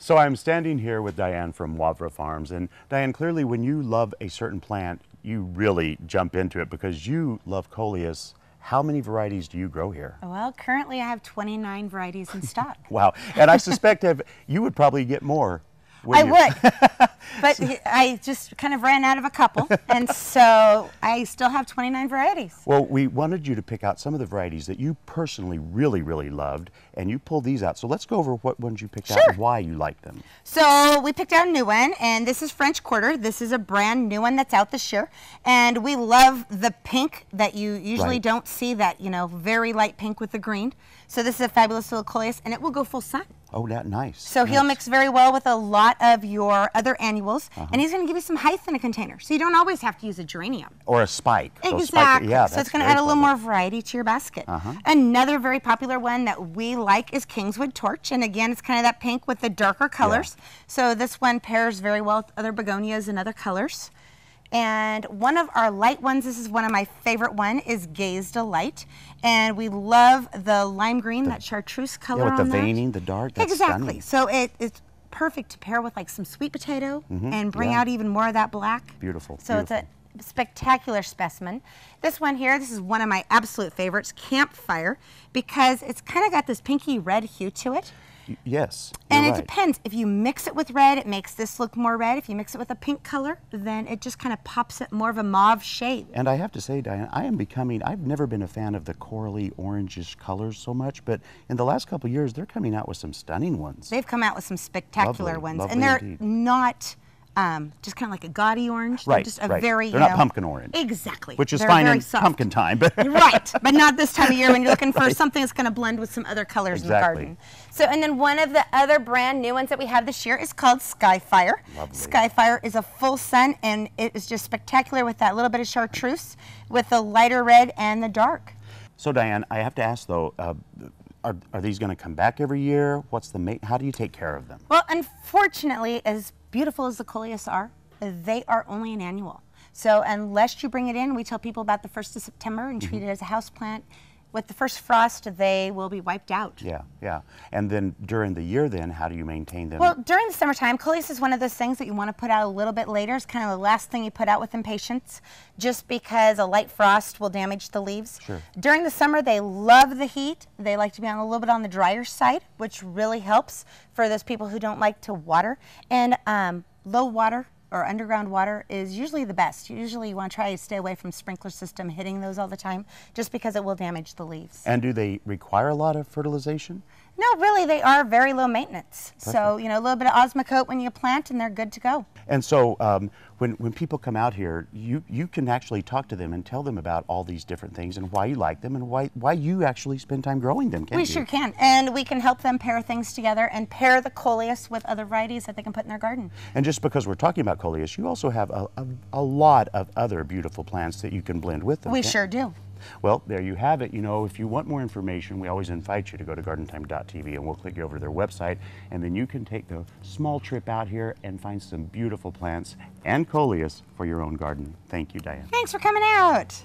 So I'm standing here with Diane from Wavra Farms, and Diane, clearly when you love a certain plant, you really jump into it because you love Coleus. How many varieties do you grow here? Well, currently I have 29 varieties in stock. Wow, and I suspect you would probably get more. I would, but I just kind of ran out of a couple, and so I still have 29 varieties. Well, we wanted you to pick out some of the varieties that you personally really loved, and you pulled these out. So let's go over what ones you picked out and why you like them. So we picked out a new one, and this is French Quarter. This is a brand new one that's out this year, and we love the pink that you usually don't see, that, you know, very light pink with the green. So this is a fabulous little Coleus, and it will go full sun. Oh, that nice. So he'll mix very well with a lot of your other annuals, and he's going to give you some height in a container. So you don't always have to use a geranium. Or a spike. Exactly. Yeah, so it's going to add a little more variety to your basket. Another very popular one that we like is Kingswood Torch. And again, it's kind of that pink with the darker colors. Yeah. So this one pairs very well with other begonias and other colors. And one of our light ones, this is one of my favorite one, is Gaze Delight. And we love the lime green, that chartreuse color on that. Yeah, with the veining, the dark, that's exactly. stunning. So it's perfect to pair with like some sweet potato and bring out even more of that black. Beautiful. So it's a spectacular specimen. This one here, this is one of my absolute favorites, Campfire, because it's kind of got this pinky red hue to it. Yes. And it depends. If you mix it with red, it makes this look more red. If you mix it with a pink color, then it just kind of pops it more of a mauve shade. And I have to say, Diane, I've never been a fan of the corally orangish colors so much, but in the last couple of years, they're coming out with some stunning ones. They've come out with some spectacular ones. Lovely and they're indeed. Not just kind of like a gaudy orange. Right, they're just a very, they're not pumpkin orange. Exactly. Which is fine in pumpkin time. But right, but not this time of year when you're looking for something that's going to blend with some other colors in the garden. So, and then one of the other brand new ones that we have this year is called Skyfire. Lovely. Skyfire is a full sun, and it is just spectacular with that little bit of chartreuse with the lighter red and the dark. So, Diane, I have to ask though, are these going to come back every year? How do you take care of them? Well, unfortunately, as beautiful as the Coleus are, they are only an annual. So unless you bring it in, we tell people about the 1st of September and treat it as a house plant. With the first frost, they will be wiped out. Yeah, yeah. And then during the year then, how do you maintain them? Well, during the summertime, Coleus is one of those things that you want to put out a little bit later. It's kind of the last thing you put out with impatience, just because a light frost will damage the leaves. Sure. During the summer, they love the heat. They like to be on a little bit on the drier side, which really helps for those people who don't like to water. And low water or underground water is usually the best. Usually you want to try to stay away from sprinkler system hitting those all the time, just because it will damage the leaves. And do they require a lot of fertilization? No, really, they are very low maintenance. Perfect. So, you know, a little bit of Osmocote when you plant and they're good to go. And so when people come out here, you can actually talk to them and tell them about all these different things and why you like them and why you actually spend time growing them, can't you? We sure can. And we can help them pair things together and pair the Coleus with other varieties that they can put in their garden. And just because we're talking about Coleus, you also have a lot of other beautiful plants that you can blend with them. We sure do. Well, there you have it. You know, if you want more information, we always invite you to go to gardentime.tv and we'll click you over to their website, and then you can take the small trip out here and find some beautiful plants and Coleus for your own garden. Thank you, Diane. Thanks for coming out.